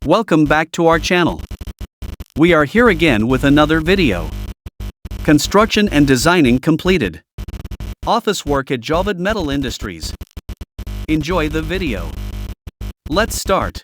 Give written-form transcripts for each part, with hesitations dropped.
Welcome back to our channel. We are here again with another video. Construction and designing completed. Office work at Javad Metal Industries. Enjoy the video. Let's start.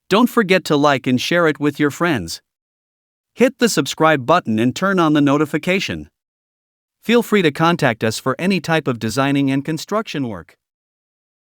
Don't forget to like and share it with your friends. Hit the subscribe button and turn on the notification. Feel free to contact us for any type of designing and construction work.